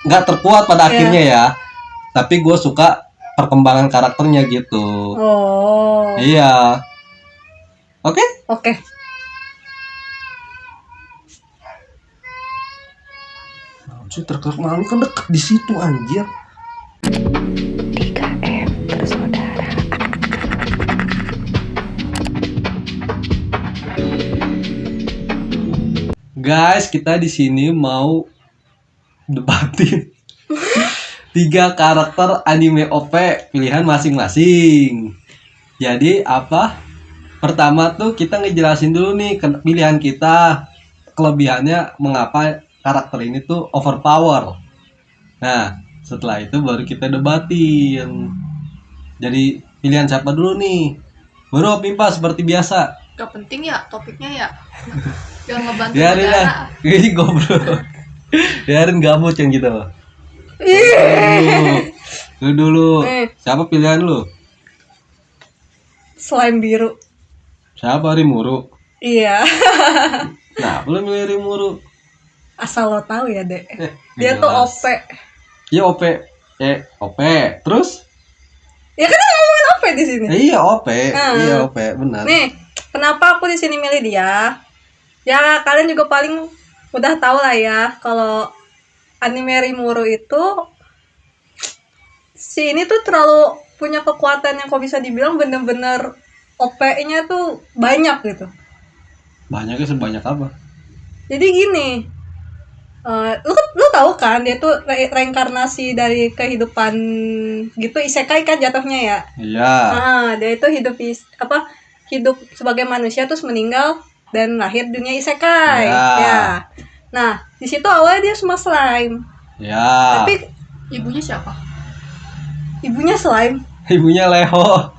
nggak terkuat pada Iya. akhirnya ya. Tapi gue suka perkembangan karakternya gitu. Oh. Iya. Oke? Oke. Anjir, terkena malu kan deket di situ anjir. 3M bersaudara. Guys, kita di sini mau debatin 3 karakter anime OP pilihan masing-masing. Jadi apa? Pertama tuh kita ngejelasin dulu nih pilihan kita, kelebihannya mengapa karakter ini tuh overpower. Nah, setelah itu baru kita debatin. Jadi pilihan siapa dulu nih? Baru Pimpa seperti biasa. Gak penting ya topiknya ya. Jangan ngebantu Biarin negara. lah. Ini goblok. Biarin gabut yang gitu. Lu dulu. Siapa pilihan lu? Slime biru. Siapa Rimuru? Iya. Nah, lu milih Rimuru. Asal lo tahu ya, Dek. Dia tuh Jelas. OP. Iya OP. OP. Terus? Ya kan kita ngomongin OP di sini. Iya OP. Iya OP, benar. Nih, kenapa aku di sini milih dia? Ya, kalian juga paling udah tahu lah ya kalau anime Rimuru itu si ini tuh terlalu punya kekuatan yang kok bisa dibilang bener-bener OP-nya tuh banyak gitu. Banyaknya sebanyak apa? Jadi gini, lu tahu kan dia tuh reinkarnasi dari kehidupan gitu, isekai kan jatuhnya ya. Iya. Nah, dia itu hidup sebagai manusia terus meninggal dan lahir dunia isekai. Ya. Ya. Nah, di situ awalnya dia cuma slime. Ya. Tapi Ibunya siapa? ibunya slime. Ibunya Leho.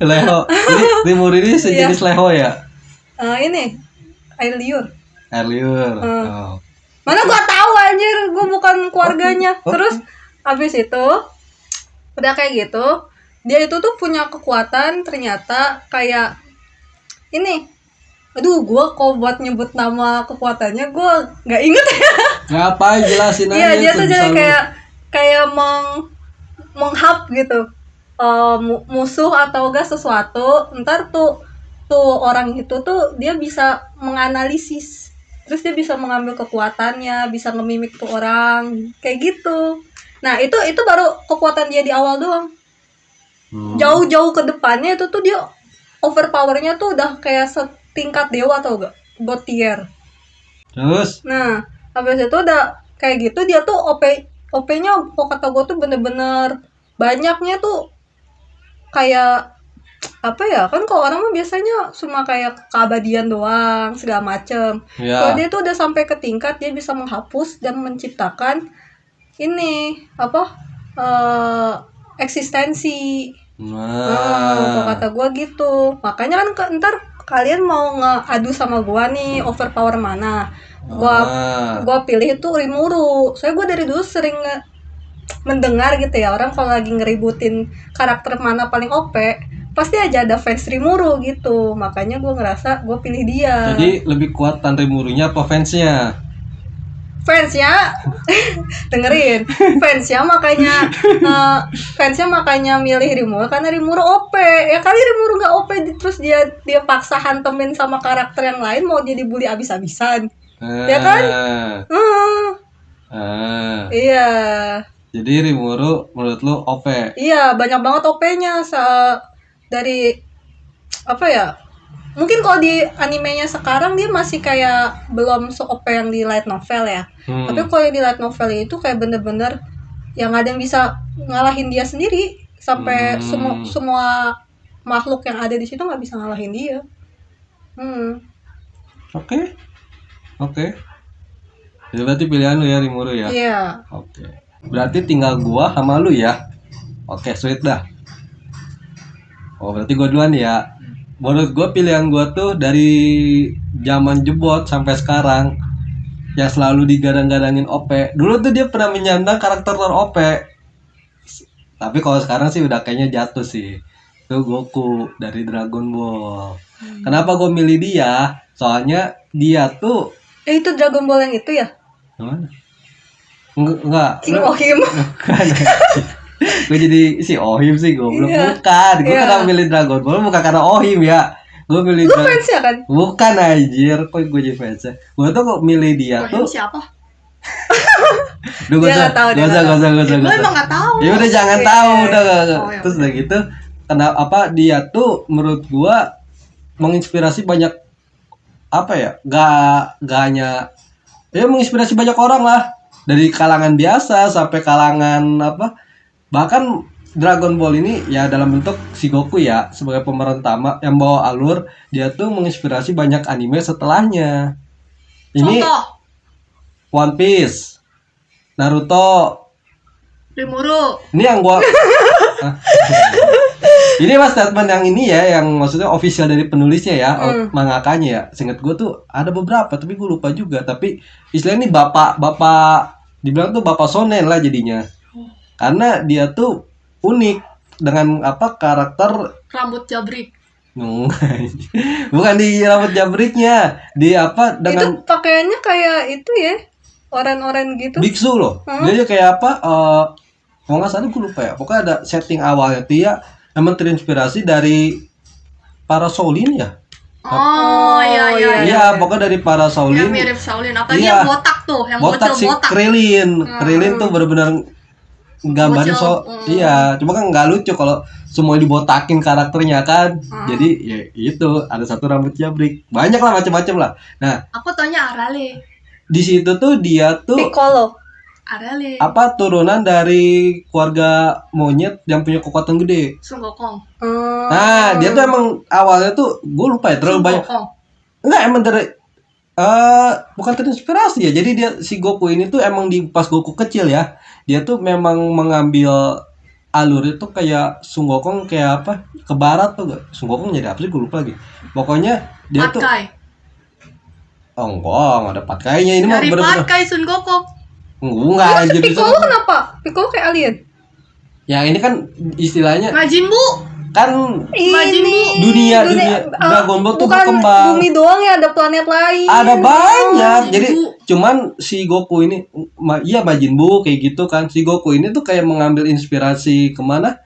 Leho. Ini Rimuru ini sejenis Leho ya? Ini air liur. Air liur. Oh. Mana gua tahu anjir, gua bukan keluarganya. Terus abis itu udah kayak gitu, dia itu tuh punya kekuatan ternyata kayak ini. Aduh, gua kok buat nyebut nama kekuatannya gua nggak inget ya. Ngapain jelasin aja. Iya, dia tuh jadi bisa kayak menghap gitu. Musuh atau enggak sesuatu, ntar tuh orang itu tuh dia bisa menganalisis. Terus dia bisa mengambil kekuatannya, bisa ngemimik tuh orang, kayak gitu. Nah, itu baru kekuatan dia di awal doang. Jauh-jauh ke depannya itu tuh dia overpowernya tuh udah kayak setingkat dewa atau enggak? God tier. Terus? Nah, habis itu udah kayak gitu dia tuh OP-nya kok kata gue tuh bener-bener banyaknya tuh kayak apa ya, kan kalau orang mah biasanya cuma kayak keabadian doang segala macem. Ya. Kalau dia tuh udah sampai ke tingkat dia bisa menghapus dan menciptakan ini eksistensi. Kalau kata gue gitu. Makanya kan ntar kalian mau ngadu sama gue nih overpower mana. Gue pilih itu Rimuru. Soalnya gue dari dulu sering mendengar gitu ya, orang kalau lagi ngeributin karakter mana paling OP, pasti aja ada fans Rimuru gitu. Makanya gue ngerasa gue pilih dia. Jadi lebih kuat Rimurunya apa fansnya? Fansnya dengerin, fansnya makanya milih Rimuru karena Rimuru OP. Ya kali Rimuru nggak OP terus dia paksa hantemin sama karakter yang lain mau jadi bully abis-abisan. Ya kan? Iya. Jadi Rimuru menurut lu OP? Iya, banyak banget OP-nya dari apa ya? Mungkin kalau di animenya sekarang dia masih kayak belum se-OP yang di light novel ya. Tapi kalau yang di light novel itu kayak bener-bener yang ada yang bisa ngalahin dia sendiri sampai semua makhluk yang ada di situ nggak bisa ngalahin dia. Oke. Jadi berarti pilihan lu ya Rimuru ya? Iya. Oke. Berarti tinggal gua sama lu ya. Oke, sweet dah. Oh, berarti gua duluan ya. Menurut gue pilihan gue tuh dari zaman jebot sampai sekarang yang selalu digadang-gadangin OP. Dulu tuh dia pernah menyandang karakter OP. Tapi kalau sekarang sih udah kayaknya jatuh sih. Itu Goku dari Dragon Ball. Kenapa gue milih dia? Soalnya dia tuh Itu Dragon Ball yang itu ya? Mana? Enggak. King Ohim. Bukan. Gue jadi si Ohim sih goblok. Iya. Bukan. Gue Iya. kenapa milih Dragon Ball bukan karena Ohim ya. Gue milih Lu fansnya kan? Bukan anjir, kok gue jadi fansnya. Gue tuh kok milih dia Ohim tuh. siapa? Duh, Dia nggak tahu, dia nggak gak usah. Gue emang nggak tahu. Ya udah jangan Oke. tahu udah. Oh, ya Terus udah gitu, kenapa dia tuh menurut gua menginspirasi banyak apa ya? Gak hanya ya menginspirasi banyak orang lah. Dari kalangan biasa sampai kalangan apa? Bahkan Dragon Ball ini ya dalam bentuk si Goku ya sebagai pemeran utama yang bawa alur, dia tuh menginspirasi banyak anime setelahnya. Ini Contoh, One Piece, Naruto. Rimuru. Ini yang gua Hah? Ini mas statement yang ini ya, yang maksudnya official dari penulisnya ya, mangakanya ya. Seingat gua tuh ada beberapa, tapi gua lupa juga. Tapi istilahnya ini bapak dibilang tuh bapak shonen lah jadinya. Karena dia tuh unik dengan apa karakter Rambut jabrik. bukan di rambut jabriknya, di apa Itu dengan pakaiannya kayak itu ya, oren-oren gitu. biksu loh. Dia aja kayak apa? Kalau nggak salah gue lupa ya. Pokoknya ada setting awalnya dia emang terinspirasi dari para Shaolin ya. Oh, iya iya. Iya, pokoknya dari para Yang Shaolin. mirip Shaolin. Apalagi Iya. yang botak tuh, yang Botak si bocil botak. Krillin. Krillin tuh benar-benar gambarnya Bocil. iya, cuma kan nggak lucu kalau semua dibotakin karakternya kan. Jadi ya itu ada satu rambut jabrik. Banyak lah macam-macam lah. Nah, Aku taunya Arale. di situ tuh dia tuh Piccolo. Arale. apa turunan dari keluarga monyet yang punya kekuatan gede. Sun Gokong. Nah, dia tuh emang awalnya tuh gue lupa ya terlalu Sun banyak. Gokong. Enggak emang dari bukan terinspirasi ya. Jadi dia si Goku ini tuh emang di pas Goku kecil ya. Dia tuh memang mengambil alur itu kayak Sun Gokong kayak apa? Ke barat tuh gak? Sun Gokong jadi apa sih gue lupa lagi. Pokoknya dia tuh Patkai. oh enggak, nggak ada patkainya ini mah Dari bener-bener Patkai Sun Gokong. enggak anjir itu. Piccolo kenapa? Piccolo kayak alien. Ya ini kan istilahnya Majin Buu. kan Majin Buu. dunia eh, Dragon Ball tuh bukan berkembang. bumi doang ya, ada planet lain. Ada banyak. Majin Jadi Buu. cuman si Goku ini iya Majin Buu kayak gitu kan. Si Goku ini tuh kayak mengambil inspirasi kemana?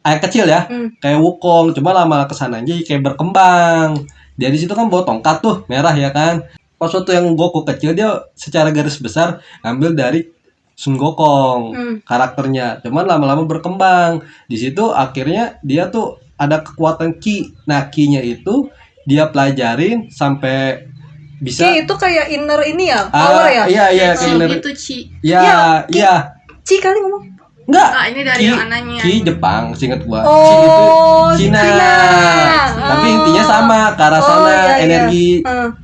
Air kecil ya. Kayak Wukong. Cuma lama kesana aja kayak berkembang. Dia di situ kan bawa tongkat tuh merah ya kan. Pas waktu yang Goku kecil dia secara garis besar ngambil dari Sun Gokong karakternya. Cuman lama-lama berkembang. Di situ akhirnya dia tuh ada kekuatan ki. Nah, ki-nya itu dia pelajarin sampai bisa Ki itu kayak inner ini ya, power ya. Iya Chi kayak itu Chi. iya Ki. iya Ci kali ngomong. enggak Ah, ini dari ki, yang anaknya. ki Jepang seingat gua Oh, ki itu Cina. Cina. Tapi Oh. intinya sama ke arah sana Oh, iya, iya. energi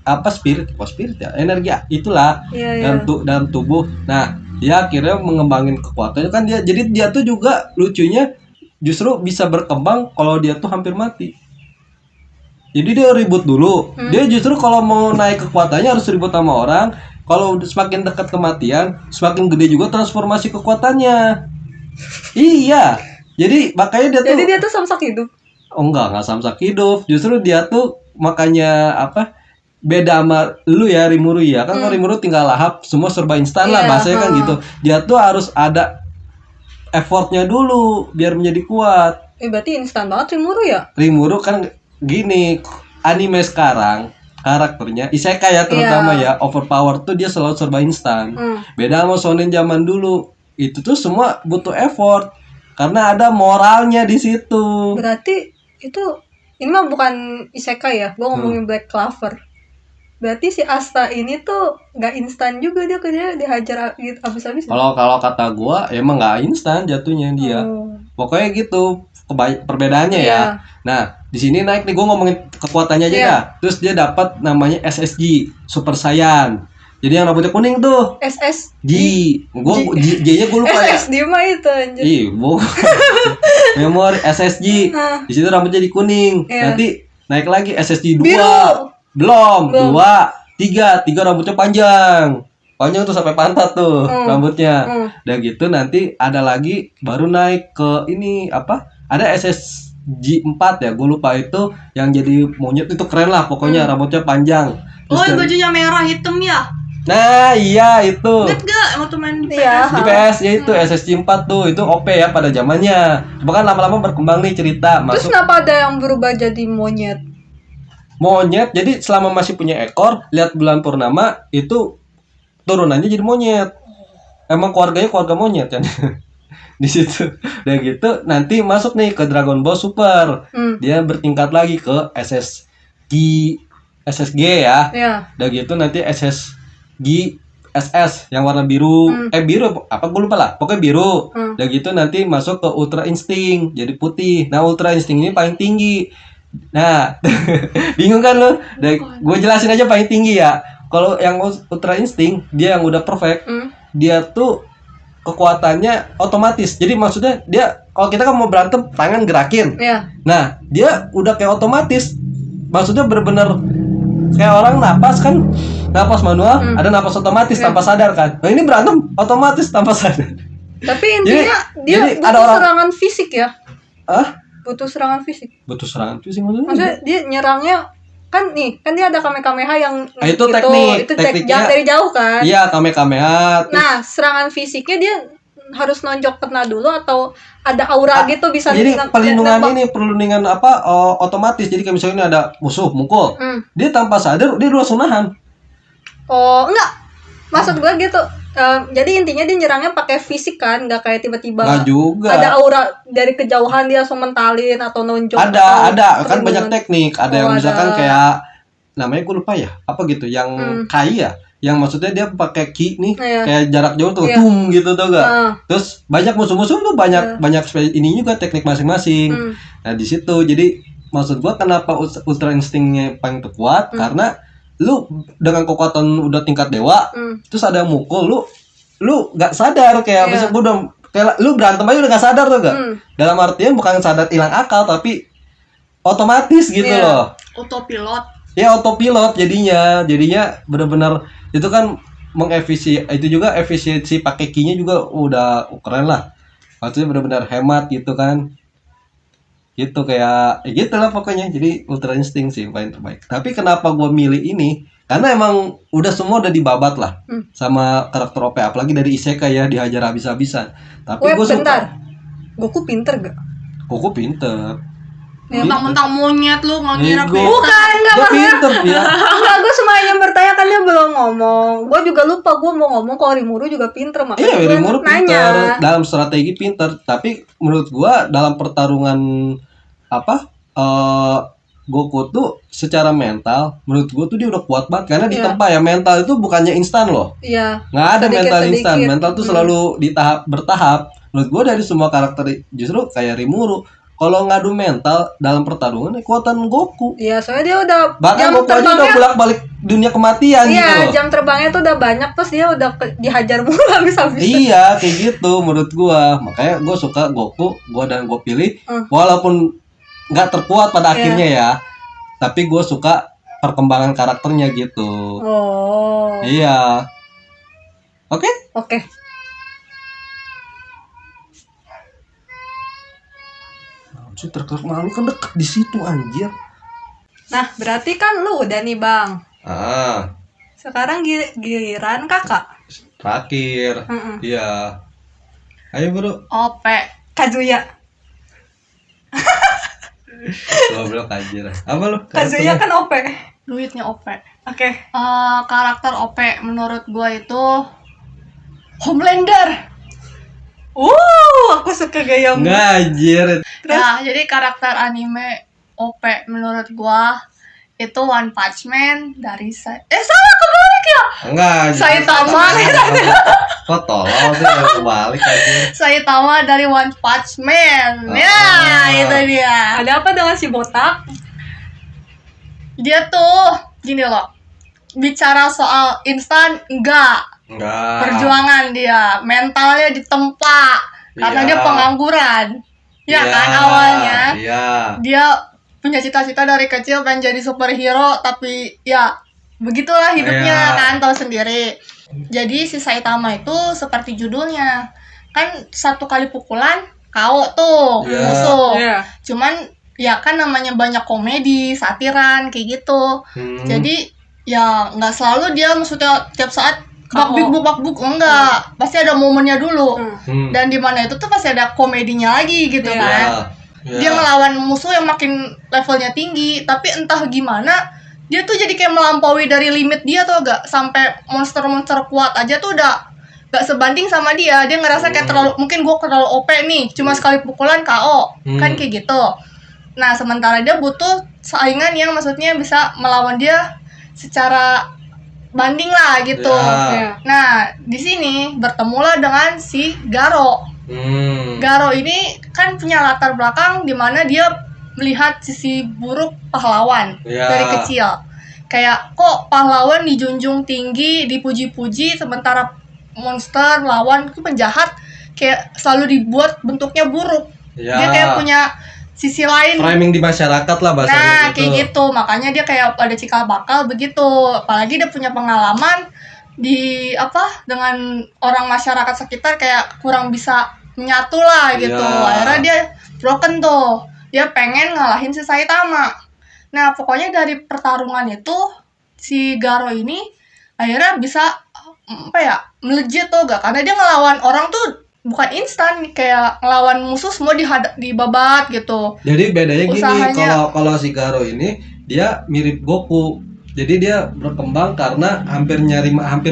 apa spirit ya energi itulah Iya, iya. dalam tubuh. Nah, dia akhirnya mengembangin kekuatannya kan jadi dia tuh juga lucunya justru bisa berkembang kalau dia tuh hampir mati. Jadi dia ribut dulu. Dia justru kalau mau naik kekuatannya harus ribut sama orang. Kalau semakin dekat kematian, semakin gede juga transformasi kekuatannya. Iya. Jadi makanya dia tuh Jadi dia tuh samsak hidup. oh enggak samsak hidup. Justru dia tuh makanya apa? Beda sama lu ya Rimuru ya. Kan kalau Rimuru tinggal lahap, semua serba instan lah Iya, bahasanya kan gitu. Dia tuh harus ada effortnya dulu biar menjadi kuat. Berarti instan banget Rimuru ya? Rimuru kan gini, anime sekarang karakternya isekai ya terutama ya overpower tuh dia selalu serba instan. Beda sama shonen zaman dulu. Itu tuh semua butuh effort karena ada moralnya di situ. Berarti itu ini mah bukan isekai ya, gua ngomongin Black Clover. Berarti si Asta ini tuh nggak instan juga, dia kerja dihajar gitu abis-abis. Kalau kata gua emang nggak instan jatuhnya dia. Pokoknya gitu perbedaannya ya. Nah, di sini naik nih gua ngomongin kekuatannya aja dah. Terus dia dapat namanya SSG, Super Saiyan. Jadi yang rambutnya kuning tuh SS G. J-nya gua lupa ya. SSD mah itu anjir. Ih, memori SSG. Di situ rambutnya jadi kuning. Nanti naik lagi SSG 2. Biru. Belum. 2, 3 rambutnya panjang. Panjang tuh sampai pantat tuh rambutnya. Udah gitu nanti ada lagi baru naik ke ini apa? Ada SSG 4 ya, gue lupa itu yang jadi monyet itu keren lah pokoknya rambutnya panjang. Oh, bajunya merah hitam ya? Nah, iya itu. Ingat gak? tahu tuh main di Iya. Di PS ya itu SSG 4 tuh, itu OP ya pada zamannya. Cuma kan lama-lama berkembang nih cerita, Terus masuk kenapa ada yang berubah jadi monyet? monyet. Jadi selama masih punya ekor, lihat bulan purnama itu turunannya jadi monyet. Emang keluarganya keluarga monyet kan. Di situ. Udah gitu nanti masuk nih ke Dragon Ball Super. Dia bertingkat lagi ke SSG ya. Iya. Udah gitu nanti SSG SS yang warna biru. Biru apa gue lupa lah. Pokoknya biru. Udah gitu nanti masuk ke Ultra Instinct jadi putih. Nah, Ultra Instinct ini paling tinggi. Nah, bingung kan lo? Gue jelasin aja paling tinggi ya. Kalau yang Ultra Instinct dia yang udah perfect. Dia tuh kekuatannya otomatis. Jadi maksudnya dia kalau kita kan mau berantem tangan gerakin. Iya. Nah, dia udah kayak otomatis. Maksudnya bener-bener kayak orang napas kan, napas manual, ada napas otomatis tanpa sadar kan. Nah, ini berantem otomatis tanpa sadar. Tapi intinya dia jadi butuh ada orang- serangan fisik ya. Ah? Butuh serangan fisik. Butuh serangan fisik maksudnya? Maksudnya dia nyerangnya kan dia ada Kamehameha yang itu gitu. teknik, Itu tekniknya dari jauh kan. Iya, Kamehameha. Terus Nah, serangan fisiknya dia harus nonjok kena dulu atau ada aura gitu bisa jadi nembak- perlindungan nembak. ini perlindungan apa otomatis. Jadi kayak misalnya ini ada musuh mukul, dia tanpa sadar dia langsung nahan. Oh, enggak. Maksud gue gitu. Jadi intinya dia nyerangnya pakai fisik kan, nggak kayak tiba-tiba Nggak juga. ada aura dari kejauhan dia langsung mentalin atau nonjok. Ada atau kan banyak perlindungan. teknik. Ada yang Oh, misalkan ada. kayak namanya gue lupa ya, apa gitu yang kai ya, yang maksudnya dia pakai ki nih, Iya. kayak jarak jauh tuh Iya. tum gitu tuh gak. Terus banyak musuh-musuh tuh banyak ini juga teknik masing-masing. Nah di situ jadi maksud gua kenapa Ultra Instinct-nya paling terkuat karena lu dengan kekuatan udah tingkat dewa, terus ada yang mukul lu nggak sadar kayak misalnya gua udah kayak lu berantem aja udah nggak sadar tuh gak. Dalam artian bukan sadar hilang akal tapi otomatis gitu loh. Autopilot. Ya autopilot jadinya benar-benar itu kan itu juga efisiensi pakai key-nya juga udah keren lah. Maksudnya benar-benar hemat gitu kan. Gitu kayak gitu lah pokoknya. Jadi Ultra Instinct sih paling terbaik. Tapi kenapa gua milih ini? Karena emang udah semua udah dibabat lah sama karakter OP, apalagi dari Isekai ya dihajar habis-habisan. Tapi gua bentar. suka. Goku pinter gak? Goku pinter. Mentang-mentang monyet lu nggak ngira Ego. pintar. Bukan, enggak Dia pinter ya. Enggak, gue semuanya bertanya kan dia belum ngomong. Gue juga lupa gue mau ngomong kalau Rimuru juga pinter makanya Iya, gue Rimuru nanya. pinter dalam strategi pinter. Tapi menurut gua dalam pertarungan Goku tuh secara mental, menurut gua tuh dia udah kuat banget karena ditempa ya. Mental itu bukannya instan loh. Iya. Nggak ada mental instan. Sedikit-sedikit. Mental tuh selalu bertahap. Menurut gua dari semua karakter justru kayak Rimuru, kalau ngadu mental dalam pertarungan kekuatan Goku. Iya, soalnya dia udah Bahkan Goku aja udah bolak-balik dunia kematian gitu Iya, loh. jam terbangnya tuh udah banyak terus dia udah dihajar mulu habis-habisan. Iya, kayak gitu menurut gua. Makanya gua suka Goku, gua pilih walaupun nggak terkuat pada akhirnya ya. Tapi gua suka perkembangan karakternya gitu. Oh. Iya. Oke? Oke. Anjir, terkenal malu kan deket di situ anjir. Nah, berarti kan lu udah nih, Bang. Ah, Sekarang giliran Kakak. terakhir. Iya. Ayo, Bro. OP. Kazuya. Goblok anjir. Apa lu? Kazuya kan OP. Duitnya OP. Oke. Karakter OP menurut gua itu Homelander. Aku suka gaya Enggak anjir. Ya, jadi karakter anime OP menurut gua itu One Punch Man dari salah kebalik ya. Enggak anjir. Saitama. Kok tolol sih kalau kebalik anjir. Saitama dari One Punch Man. Ya, itu dia. Ada apa dengan si botak? Dia tuh gini loh. Bicara soal instan enggak. Perjuangan dia, mentalnya ditempa karena dia pengangguran. Ya kan awalnya. Iya. Dia punya cita-cita dari kecil pengen jadi superhero tapi ya begitulah hidupnya kan tahu sendiri. Jadi si Saitama itu seperti judulnya kan satu kali pukulan KO tuh musuh. Cuman ya kan namanya banyak komedi, satiran kayak gitu. Jadi ya nggak selalu dia maksudnya tiap saat bakbuk enggak, pasti ada momennya dulu. Dan di mana itu tuh pasti ada komedinya lagi gitu Iya. kan. Ya. Dia ngelawan musuh yang makin levelnya tinggi, tapi entah gimana dia tuh jadi kayak melampaui dari limit dia tuh, agak sampai monster-monster kuat aja tuh udah gak sebanding sama dia. Dia ngerasa kayak terlalu, mungkin gue terlalu OP nih, cuma sekali pukulan KO kan kayak gitu. Nah sementara dia butuh saingan yang maksudnya bisa melawan dia secara banding lah gitu. Ya. Nah di sini bertemulah dengan si Garo. Garo ini kan punya latar belakang di mana dia melihat sisi buruk pahlawan Ya. dari kecil. Kayak kok pahlawan dijunjung tinggi, dipuji-puji, sementara monster lawan itu penjahat kayak selalu dibuat bentuknya buruk. Ya. Dia kayak punya sisi lain. Framing di masyarakat lah bahasanya Nah, gitu. kayak gitu. Makanya dia kayak ada cikal bakal begitu. Apalagi dia punya pengalaman di dengan orang masyarakat sekitar kayak kurang bisa menyatu lah gitu. Iya. Akhirnya dia broken tuh. Dia pengen ngalahin si Saitama. Nah, pokoknya dari pertarungan itu si Garo ini akhirnya bisa melejit tuh gak, karena dia ngelawan orang tuh bukan instan, kayak ngelawan musuh semua dibabat gitu. Jadi bedanya gini, Usahanya. kalau si Garo ini dia mirip Goku. Jadi dia berkembang karena hampir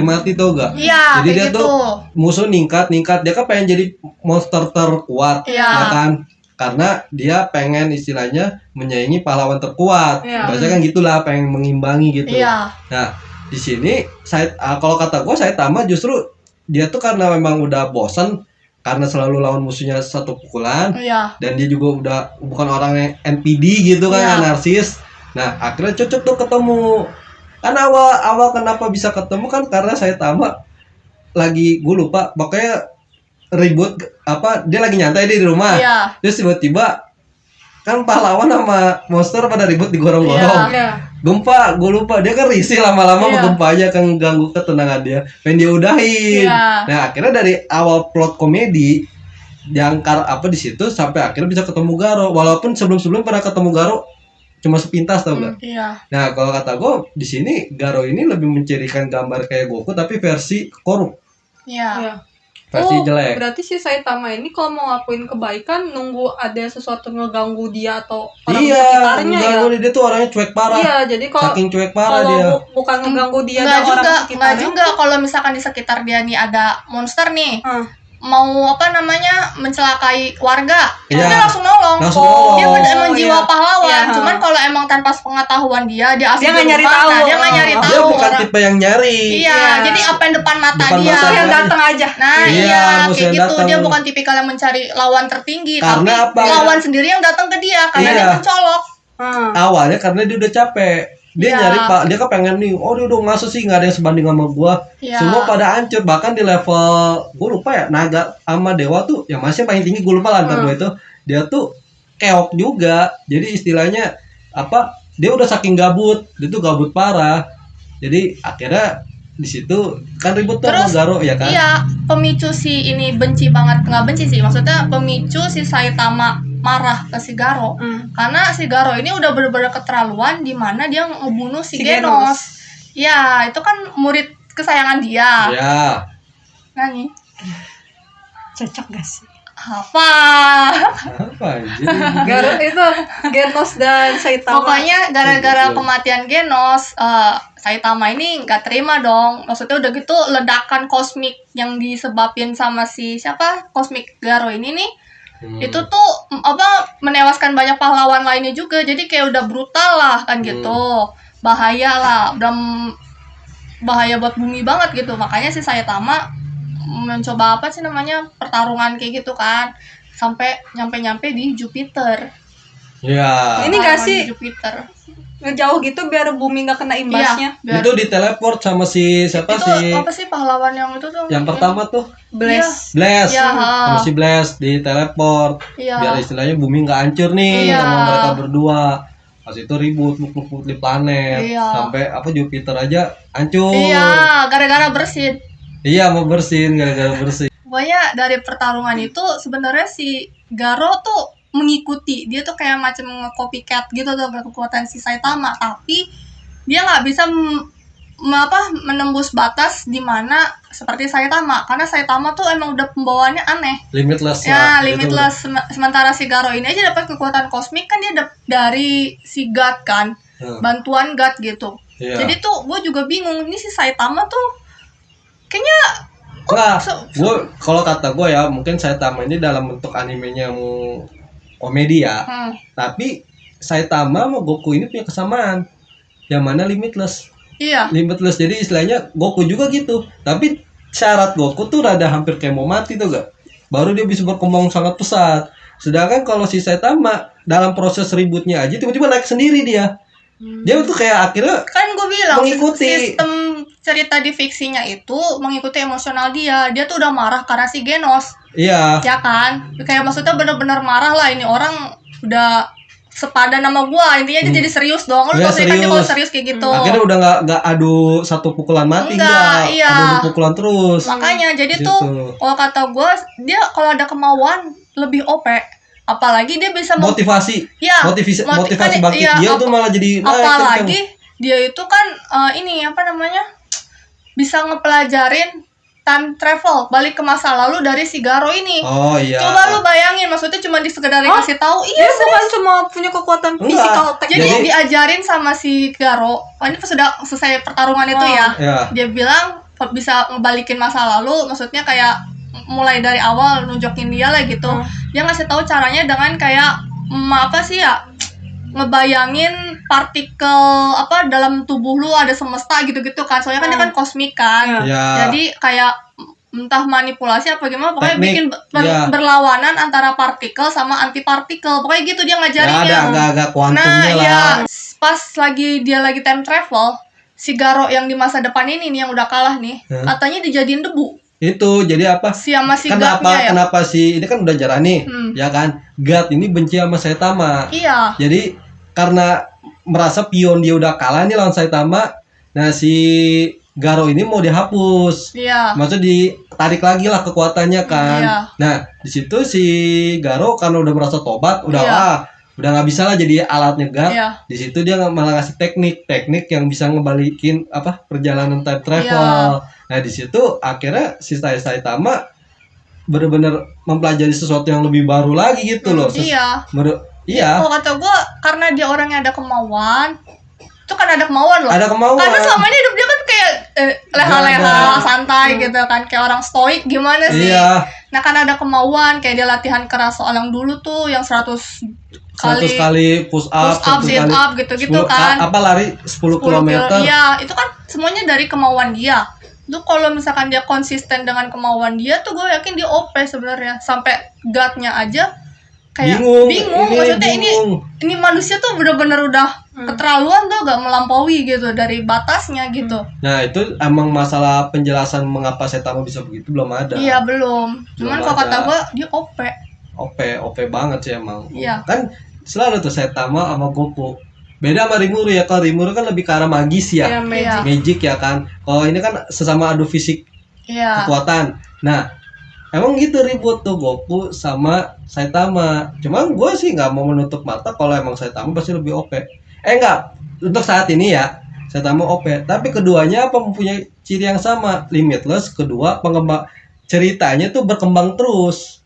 mati tuh gak? Iya, Jadi kayak dia gitu. tuh musuh ningkat, dia kan pengen jadi monster terkuat, Iya. ya kan? Karena dia pengen istilahnya menyaingi pahlawan terkuat. Iya. Bahasa kan gitulah, pengen mengimbangi gitu. Iya. Nah, di sini kalau kata gue Saitama justru dia tuh karena memang udah bosan karena selalu lawan musuhnya satu pukulan. Iya. Dan dia juga udah bukan orang yang NPD gitu kan, Iya. narsis. Nah akhirnya cocok tuh ketemu. Kan awal kenapa bisa ketemu kan karena Saitama lagi, gue lupa pokoknya ribut dia lagi nyantai di rumah. Iya. Terus tiba-tiba kan pahlawan sama monster pada ribut di gorong-gorong. Iya. Gempa, gue lupa, dia kan risih lama-lama Iya. gempa aja kan ganggu ketenangan dia, pengen dia udahin. Iya. Nah akhirnya dari awal plot komedi yang di situ sampai akhirnya bisa ketemu Garo, walaupun sebelum pernah ketemu Garo cuma sepintas tau gak? Iya. Nah kalau kata gue di sini Garo ini lebih mencirikan gambar kayak Goku tapi versi korup, Iya. Iya. versi jelek. Berarti si Saitama ini kalau mau ngelakuin kebaikan nunggu ada sesuatu ngeganggu dia atau orang Iya, sekitarnya ya. ganggu dia tuh orangnya cuek parah. Iya, jadi kalau Saking cuek parah kalau dia. bukan ngeganggu dia Nggak dan orang juga, nggak sekitarnya. juga kalau misalkan di sekitar dia nih ada monster nih. Ah. Mau mencelakai warga, Iya. dia langsung nolong. Langsung nolong. Dia emang Oh, jiwa iya. pahlawan. Iya. Cuman kalau emang tanpa pengetahuan dia asli Dia nggak di nyari rumah, tahu. nah, dia nggak nyari Oh. tahu. Dia bukan orang. tipe yang nyari. Iya, Iya. jadi apa yang depan mata Depan dia. mata Yang datang aja. Nah, Iya, iya, musuh kayak yang gitu. datang. Dia bukan tipikal yang mencari lawan tertinggi, Karena tapi apa? lawan sendiri yang datang ke dia karena Iya. dia mencolok. Awalnya karena dia udah capek. Dia Iya. nyari dia kan pengen nih, dia udah ngaso sih nggak ada yang sebanding sama gua. Iya. Semua pada hancur, bahkan di level gua lupa ya, naga sama dewa tuh yang masih paling tinggi gua lupa lah antara dua itu. Dia tuh keok juga. Jadi istilahnya dia udah saking gabut, dia tuh gabut parah. Jadi akhirnya di situ kan ribut tuh sama Terus, Garo ya kan. Iya, pemicu si ini benci banget, nggak benci sih, maksudnya pemicu si Saitama marah ke si Garo. Karena si Garo ini udah bener-bener keterlaluan di mana dia ngebunuh si Si Genos. Ya, itu kan murid kesayangan dia. Ya. Nah nih, Cocok gak sih? apa? Apa anjir? Garo itu Genos dan Saitama. Pokoknya gara-gara Gitu. kematian Genos, Saitama ini nggak terima dong. Maksudnya udah gitu ledakan kosmik yang disebabin sama si kosmik Garo ini nih. Itu tuh menewaskan banyak pahlawan lainnya juga, jadi kayak udah brutal lah kan gitu, bahaya lah, udah bahaya buat bumi banget gitu. Makanya si Saitama mencoba pertarungan kayak gitu kan, sampai nyampe di Jupiter. Ya. Ini nggak Pahlawan sih di Jupiter. ngejauh gitu biar bumi nggak kena imbasnya. Iya, biar- Itu diteleport sama si siapa itu sih? apa sih pahlawan yang itu tuh? Yang pertama tuh Bless. Blast. Iya. Sama si Blast di teleport. Iya. Biar istilahnya bumi nggak hancur nih Iya. sama mereka berdua. Pas itu ribut muk di planet. Iya. Sampai Jupiter aja hancur. Iya, gara-gara bersin. Iya, mau bersin gara-gara bersin. Pokoknya dari pertarungan itu sebenarnya si Garo tuh mengikuti, dia tuh kayak macam nge-copycat gitu tuh kekuatan si Saitama, tapi dia nggak bisa menembus batas di mana seperti Saitama, karena Saitama tuh emang udah pembawaannya aneh. Limitless Ya, lah, gitu. limitless. Sementara si Garo ini aja dapat kekuatan kosmik kan, dia dari si God kan, bantuan God gitu. Iya. Jadi tuh gue juga bingung, ini si Saitama tuh kayaknya Enggak, gue kalau kata gue ya, mungkin Saitama ini dalam bentuk animenya yang komedi ya. Tapi Saitama sama Goku ini punya kesamaan, yang mana limitless. iya. Limitless, jadi istilahnya Goku juga gitu. Tapi syarat Goku tuh rada hampir kayak mau mati tuh gak? Baru dia bisa berkembang sangat pesat. Sedangkan kalau si Saitama dalam proses ributnya aja tiba-tiba naik sendiri dia. Dia tuh kayak akhirnya Kan gue bilang mengikuti. sistem cerita di fiksinya itu mengikuti emosional dia. Dia tuh udah marah karena si Genos. iya. Ya kan? Kayak maksudnya bener-bener marah lah, ini orang udah sepadan sama gua. Intinya dia jadi serius dong. Lu Iya, tau sih kan dia serius. kalau serius kayak gitu. Akhirnya udah nggak adu satu pukulan mati, Enggak, iya. adu pukulan terus. Makanya jadi Gitu. tuh kalau kata gua, dia kalau ada kemauan lebih OP. Apalagi dia bisa Motivasi, ya, motivasi kan, bangkit iya, dia tuh malah jadi naik apalagi kenceng. dia itu kan ini apa namanya, bisa ngepelajarin time travel, balik ke masa lalu dari si Garo ini. Oh iya. Coba lu bayangin, maksudnya cuma sekedar dikasih tahu. Iya, Dia bukan cuma punya kekuatan Enggak. physical jadi Jadi- diajarin sama si Garo. Ini pas sudah selesai pertarungan itu ya. Ya. Dia bilang bisa ngebalikin masa lalu, maksudnya kayak mulai dari awal nunjukin dia lah gitu. Dia ngasih tahu caranya dengan kayak apa sih ya? Ngebayangin partikel apa dalam tubuh lu ada semesta gitu-gitu kan. Soalnya kan dia kan kosmik kan. Ya. Jadi kayak entah manipulasi apa gimana, pokoknya Teknik, bikin ya. berlawanan antara partikel sama antipartikel. Pokoknya gitu dia Ya ngajarinnya. ada agak-agak Nah, kuantumnya lah. iya. Pas dia lagi time travel, si Garo yang di masa depan ini nih yang udah kalah nih, katanya dijadiin debu. Itu jadi apa? Si sama si Kenapa God-nya ya. kenapa si ini kan udah jarang nih, ya kan? God ini benci sama Saitama. Iya. Jadi karena merasa pion dia udah kalah nih lawan Saitama, nah si Garo ini mau dihapus. Iya. Maksudnya ditarik lagi lah kekuatannya kan. Iya. Nah, di situ si Garo karena udah merasa tobat, udah Iya. udah nggak bisa lah jadi alatnya God. Iya. Di situ dia malah ngasih teknik yang bisa ngebalikin apa perjalanan time travel. Nah, di situ akhirnya si Saitama benar-benar mempelajari sesuatu yang lebih baru lagi gitu loh. Iya. Iya. Kalau kata gue, karena dia orangnya ada kemauan, itu kan ada kemauan loh. Ada kemauan. Karena selama ini hidup dia kan kayak leha-leha, Gak ada. santai gitu kan, kayak orang stoik gimana sih. Iya. Nah kan ada kemauan, kayak dia latihan keras soal yang dulu tuh yang 100 100 kali push up, push up, 100 sit kali up gitu-gitu 10 kan. Apa lari 10 kilometer. Iya, itu kan semuanya dari kemauan dia. Itu kalau misalkan dia konsisten dengan kemauan dia tuh gue yakin dia OP sebenarnya. Sampai God-nya aja kayak bingung. Maksudnya bingung. ini manusia tuh bener-bener udah keterlaluan tuh, gak melampaui gitu dari batasnya gitu. Nah, itu emang masalah penjelasan mengapa Saitama bisa begitu belum ada. Iya belum. Cuman Belum kalau kata ada. gue dia OP. OP banget sih emang. Iya. Kan selalu tuh Saitama sama Goku. Beda sama Rimuru ya. Kalau Rimuru kan lebih ke arah magis ya. Iya, magic. Magic ya kan. Kalau ini kan sesama adu fisik Iya. kekuatan. Nah, emang gitu ribut tuh Goku sama Saitama. Cuman gue sih nggak mau menutup mata kalau emang Saitama pasti lebih OP. Enggak, untuk saat ini ya Saitama OP. Tapi keduanya apa mempunyai ciri yang sama, limitless. Kedua, pengembang ceritanya tuh berkembang terus.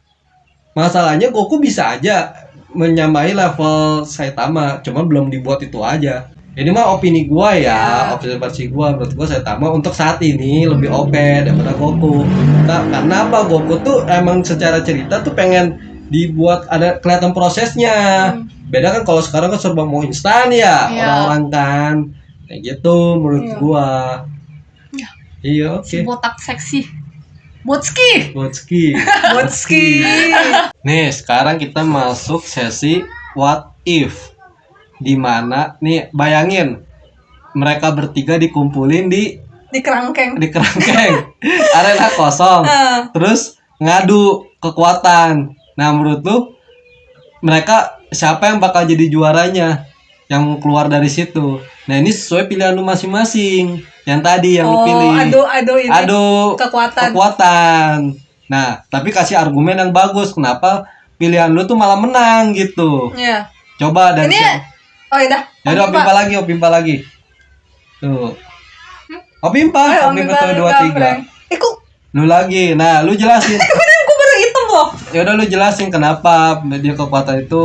Masalahnya Goku bisa aja menyamai level Saitama, cuman belum dibuat itu aja. Ini mah opini gua ya, observasi gua. Menurut gua Saitama untuk saat ini lebih OP daripada Goku. Nah, karena apa? Goku tuh emang secara cerita tuh pengen dibuat ada kelihatan prosesnya. Beda kan kalau sekarang kan serba mau instan ya, Iya. orang-orang kan. Kayak gitu menurut gua. Iya. Iya, oke. Si botak seksi. Botski. Botski. Botski. Nih, sekarang kita masuk sesi what if. Dimana nih bayangin mereka bertiga dikumpulin di Kerangkeng. kerangkeng arena kosong, terus ngadu kekuatan. Nah, menurut lu mereka siapa yang bakal jadi juaranya yang keluar dari situ? Nah, ini sesuai pilihan lu masing-masing. Yang tadi yang lu pilih. Ini Adu kekuatan. Nah, tapi kasih argumen yang bagus. Kenapa pilihan lu tuh malah menang gitu? Iya. Coba dari Ini siapa? oh iya dah. Ya udah, Opimpa lagi. Tuh. Opimpa, Om Opimpa Bimpa tuh 23. kok Lu lagi. Nah, lu jelasin. aku baru hitam loh. Ya udah lu jelasin kenapa dia kekuatan itu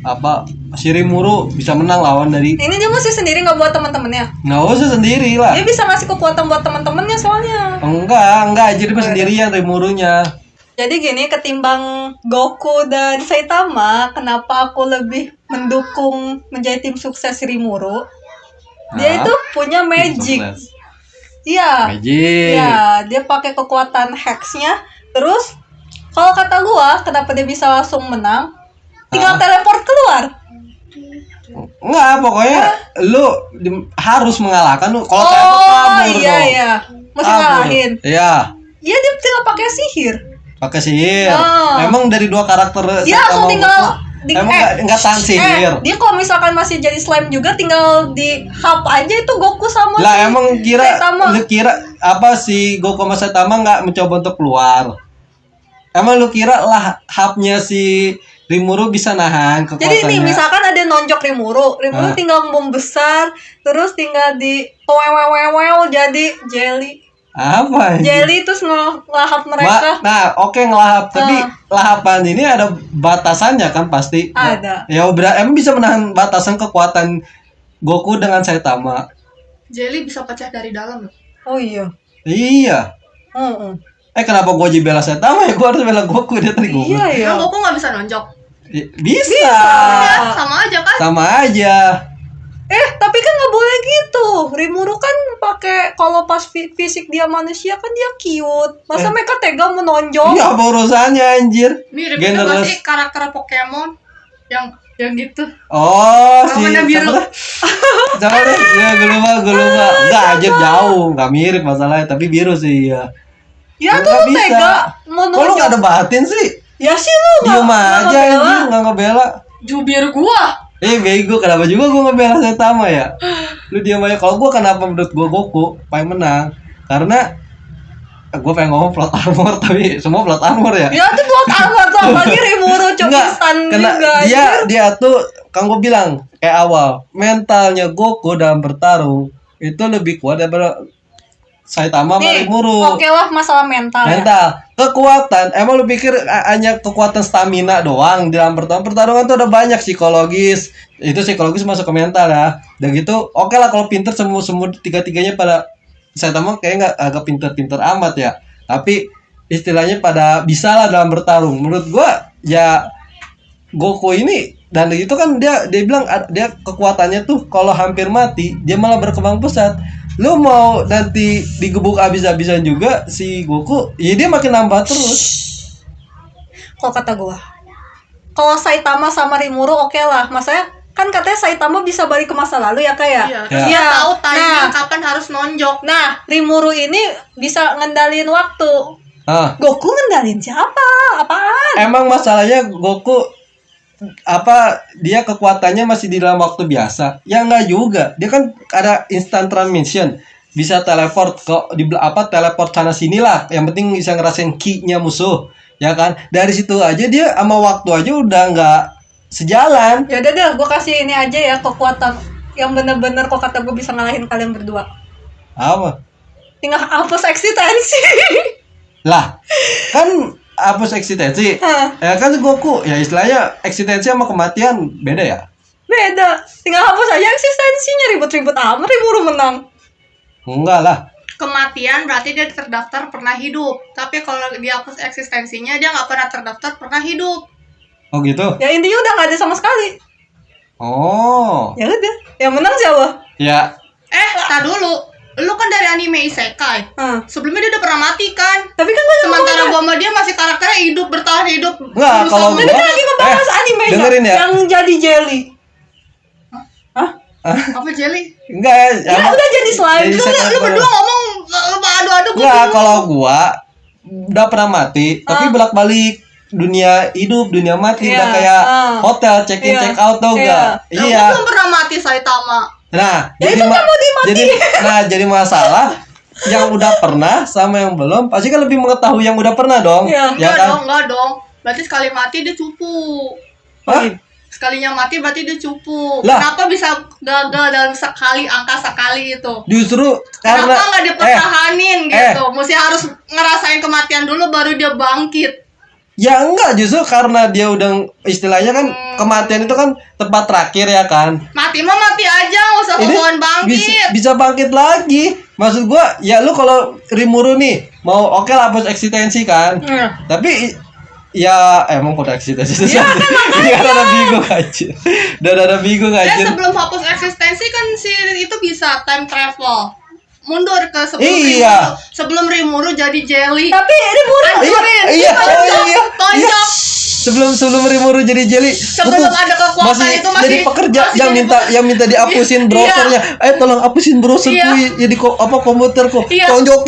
apa si Rimuru bisa menang lawan dari Ini dia masih sendiri nggak buat teman-temannya. nggak usah sendiri lah. Dia bisa ngasih kekuatan buat teman-temannya soalnya. Enggak, jadi pas sendirian Rimurunya. Jadi gini, ketimbang Goku dan Saitama, kenapa aku lebih mendukung menjadi tim sukses Rimuru? Dia Hah? itu punya magic. Sukses. Iya. Magic. Iya, dia pakai kekuatan hexnya. Terus kalau kata gua, kenapa dia bisa langsung menang? Tinggal teleport keluar. Enggak, pokoknya lu harus mengalahkan lu. Kalau saya tuh Oh kabur iya dong. iya, mesti Kabur. ngalahin. Iya, Iya, dia tinggal pakai sihir. pakai sihir. Oh. Emang dari dua karakter Dia langsung tinggal emang nggak tahan sihir. dia kalau misalkan masih jadi slime juga tinggal di hub aja itu Goku sama Lah si emang Saitama. lu kira apa si Goku sama Saitama nggak mencoba untuk keluar? Emang lu kira lah hubnya si Rimuru bisa nahan kekuatannya? Jadi nih misalkan ada nonjok Rimuru Ah. tinggal membesar, terus tinggal di wew jadi jelly. apa? ini? Jelly terus ngelahap mereka. Nah, oke ngelahap, tapi lahapan ini ada batasannya kan pasti. Ada. Ya emang bisa menahan batasan kekuatan Goku dengan Saitama. Jelly bisa pecah dari dalam loh. Oh iya. Iya. Heeh. Kenapa gua jadi bela Saitama ya? Gua harus bela Goku dia tadi Goku. Iya ya. Kan Goku nggak bisa nonjok. Bisa. Ya, sama aja kan. Sama aja. Tapi kan nggak boleh gitu. Rimuru kan pakai kalau pas fisik dia manusia kan dia cute. Masa mereka tega menonjol? Iya, apa urusannya anjir? Mirip itu nggak Genderless. sih karakter Pokemon yang gitu. Oh, si Warna biru. Siapa deh? Ya, gue lupa. Enggak, anjir jauh. Enggak mirip masalahnya, tapi biru sih ya. Ya Nggak tuh lu bisa. tega Kok lu menonjol. gak ada batin sih? Ya sih lu Diem nggak aja ngebela. anjir, gak ngebela. Jubir gua. Bego, kenapa juga gue ngebela Saitama ya? Lu diam aja. Kalau gue kenapa menurut gue Goku paling menang? Karena gue pengen ngomong plot armor, tapi semua plot armor ya. Ya tuh buat apa tuh? Apalagi Rimuru cuma Enggak, instan kena juga. dia tuh kan gue bilang kayak awal mentalnya Goku dalam bertarung itu lebih kuat daripada Saitama sama Nih, Rimuru. oke lah masalah mental ya. Mental, kekuatan. Emang lu pikir hanya kekuatan stamina doang di dalam pertarungan? Pertarungan tuh ada banyak psikologis. Itu psikologis masuk ke mental ya. Dan gitu, oke lah kalau pinter semua tiga-tiganya pada Saitama kayak nggak agak pinter-pinter amat ya. Tapi istilahnya pada bisa lah dalam bertarung. Menurut gua ya Goku ini dan itu kan dia bilang dia kekuatannya tuh kalau hampir mati dia malah berkembang pesat. Lu mau nanti digebuk abis-abisan juga si Goku, ya dia makin nambah terus. Kalau kata gua, kalau Saitama sama Rimuru oke lah. Masanya kan katanya Saitama bisa balik ke masa lalu ya kayak. Iya, Ya. dia tahu timing Nah. kapan harus nonjok. Nah, Rimuru ini bisa ngendalin waktu. Ah, Goku ngendalin siapa? Apaan? emang masalahnya Goku apa dia kekuatannya masih di dalam waktu biasa? Ya enggak juga. Dia kan ada instant transmission. Bisa teleport ke teleport sana sini lah. Yang penting bisa ngerasain ki-nya musuh. Ya kan? Dari situ aja dia sama waktu aja udah enggak sejalan. Ya udah deh, gua kasih ini aja ya kekuatan yang bener-bener kok kata gua bisa ngalahin kalian berdua. Apa? Tinggal hapus eksistensi. Lah, kan hapus eksistensi. Hah. Ya kan Goku, ya istilahnya eksistensi sama kematian beda ya? Beda. Tinggal hapus aja eksistensinya, ribut-ribut amat Rimuru menang. Enggak lah. Kematian berarti dia terdaftar pernah hidup. Tapi kalau dihapus eksistensinya dia nggak pernah terdaftar pernah hidup. Oh gitu? Ya intinya udah nggak ada sama sekali. Oh. Ya udah, yang menang siapa? Ya, Tar dulu. Lu kan dari anime Isekai. Sebelumnya dia udah pernah mati kan? Tapi kan gue Sementara gua sama dia masih karakternya hidup, bertahan hidup. Enggak, berusaha kalau men- gua- lagi ngebahas animenya dengerin ya. yang jadi jelly. apa jelly? enggak Ya udah jadi slime. Jadi Lu saya berdua ngomong adu-adu gua. enggak, kalau gua udah pernah mati, tapi bolak-balik dunia hidup, dunia mati, Iya, udah kayak ah. hotel check in Iya, check out tau iya. enggak? Lah, Iya. gua belum pernah mati Saitama. Nah, Ya itu kan mau dimatiin. jadi masalah yang udah pernah sama yang belum pasti kan lebih mengetahui yang udah pernah dong. Iya. Ya Enggak kan? dong, enggak dong. Berarti sekali mati dia cupu. Hah? Sekalinya mati berarti dia cupu. Lah. Kenapa bisa gagal dalam angka sekali itu? Justru karena Kenapa nggak dipertahanin gitu? Mesti harus ngerasain kematian dulu baru dia bangkit. Ya enggak, justru karena dia udah istilahnya kan kematian itu kan tempat terakhir ya kan. Mati mah mati aja, nggak usah pohon bangkit. bisa bangkit lagi. Maksud gua, ya lu kalau Rimuru nih mau oke lah hapus eksistensi kan. Tapi ya emang kode eksistensi. Ya, kan Ini kan ada bingung aja. Ada bingung aja. Sebelum hapus eksistensi kan si itu bisa time travel. Mundur ke sebelum Iya. Rimuru. Sebelum Rimuru jadi jelly. Tapi Rimuru Iya. Tonjok. Sebelum Rimuru jadi jelly, Sebelum ada kekuatan itu masih jadi pekerja masih yang minta dihapusin browsernya. Tolong hapusin browserku jadi komputerku. Iya. Tonjok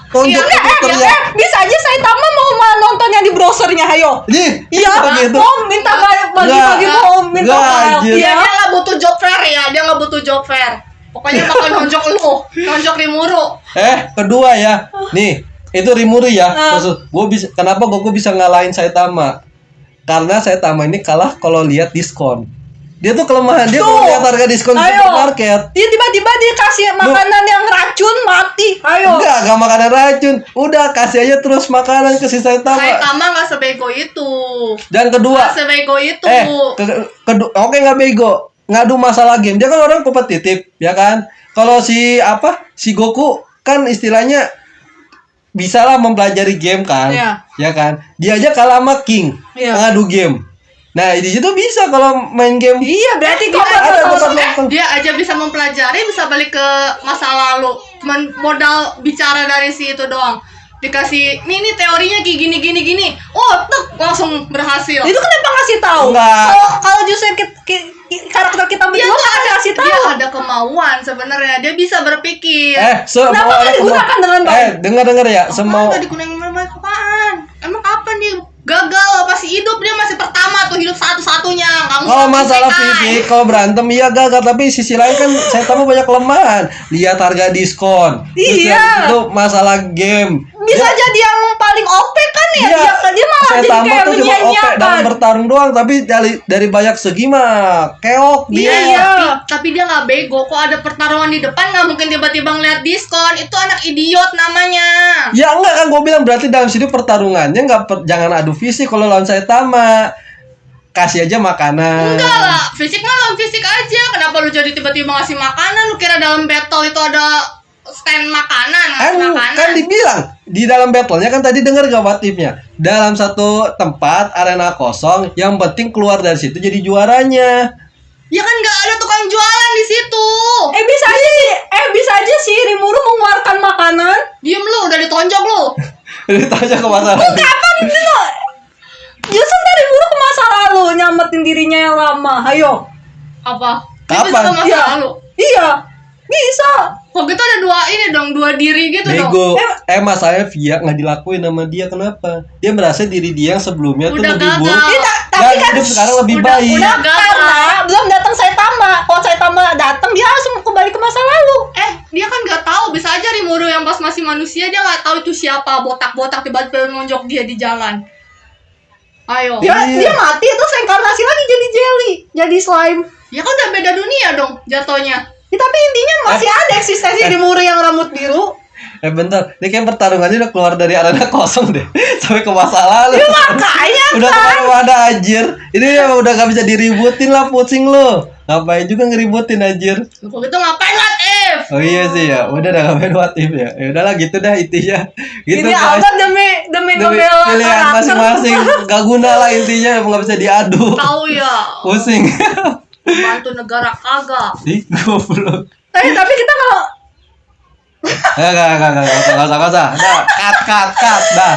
komputernya. bisa aja Saitama mau nonton yang di browsernya, ayo. Iya, gitu. mau minta bagi-bagi, mau minta file. Dia nggak butuh job fair ya, dia nggak butuh job fair. Pokoknya bakal nonjok lu, nonjok Rimuru. Kedua ya. Nih, itu Rimuru ya. Maksud kenapa Goku bisa ngalahin Saitama? Karena Saitama ini kalah kalau lihat diskon. Dia tuh kelemahan dia kalau lihat harga diskon di supermarket. Dia tiba-tiba dikasih makanan yang racun mati. Ayo. Enggak makanan racun. Udah kasih aja terus makanan ke si Saitama. Saitama nggak sebego itu. Dan kedua, Nggak sebego itu. Oke nggak bego. Ngadu masalah game. Dia kan orang kompetitif, ya kan? Kalau si Goku kan istilahnya bisa lah mempelajari game kan, ya kan? Dia aja kalah sama King ngadu game. Nah di situ bisa kalau main game. Iya, berarti dia aja bisa mempelajari, bisa balik ke masa lalu. Cuman modal bicara dari si itu doang. Dikasih, nih teorinya kayak gini. Oh, langsung berhasil. Itu kenapa ngasih tahu? Kalau justru karakter kita berdua kan ngasih tahu. Dia ada kemauan sebenarnya. Dia bisa berpikir. Kenapa nggak digunakan dengan baik? Dengar ya, semua. Nggak digunakan dengan baik apaan? Emang kapan dia gagal? Pasti hidup dia masih pertama tuh, hidup satu-satunya. Kalau masalah fisik, kalau berantem iya gagal, tapi sisi lain kan saya tahu banyak kelemahan. Lihat harga diskon. Iya. Itu masalah game. Bisa jadi yang paling OP kan ya? Dia malah saya jadi kayak tuh cuma OP dalam menyanyiakan. bertarung doang, tapi dari banyak segi mah keok dia. Iya. Tapi dia nggak bego. Kok ada pertarungan di depan nggak mungkin tiba-tiba ngeliat diskon. Itu anak idiot namanya. Ya enggak kan gue bilang berarti dalam sini pertarungannya jangan adu fisik. Kalau lawan Saitama kasih aja makanan. Enggak lah, fisik mah lawan fisik aja. Kenapa lu jadi tiba-tiba ngasih makanan? Lu kira dalam battle itu ada stand makanan, kan dibilang di dalam battle-nya kan tadi dengar gak motifnya? Dalam satu tempat arena kosong, yang penting keluar dari situ jadi juaranya. Ya kan nggak ada tukang jualan di situ. Bisa aja sih Rimuru mengeluarkan makanan. Diem lu, udah ditonjok lu. Ditanya ke masa lalu. Kapan itu? Justru dari Rimuru ke masa lalu nyamatin dirinya yang lama. Ayo. Apa? Kapan? Itu masa lalu. Iya. Bisa. Kok gitu ada dua diri gitu Bego. dong. Masalahnya Via nggak dilakuin sama dia, kenapa? Dia merasa diri dia yang sebelumnya tuh Udah lebih gagal. buruk. Tapi Dan kan hidup sekarang lebih baik. Udah karena belum datang Saitama. Kalau Saitama datang dia langsung kembali ke masa lalu. Dia kan nggak tahu. Bisa aja Rimuru yang pas masih manusia dia nggak tahu itu siapa, botak-botak tiba-tiba nonjok dia di jalan. Ayo. Dia mati terus reinkarnasi lagi jadi jelly, jadi slime. Ya kan udah beda dunia dong jatuhnya. Ya, tapi intinya masih ada eksistensi Rimuru yang rambut biru. Bentar, ini kayak pertarungannya udah keluar dari arena kosong deh. Sampai ke masa lalu. Ya makanya Udah kemana-mana anjir. Ini udah gak bisa diributin lah, pusing lo. Ngapain juga ngeributin anjir. Kok gitu ngapain what if? Oh iya sih ya, udah ngapain what if ya. Ya udahlah gitu dah intinya. Gitu ini guys. apa demi ngebela pilihan karakter. masing-masing. Gak guna lah intinya, nggak bisa diadu. Tahu ya. Pusing. Bantu negara kagak. Ih, goblok. Tapi kita kalau Enggak usah. Dah, cut. Dah.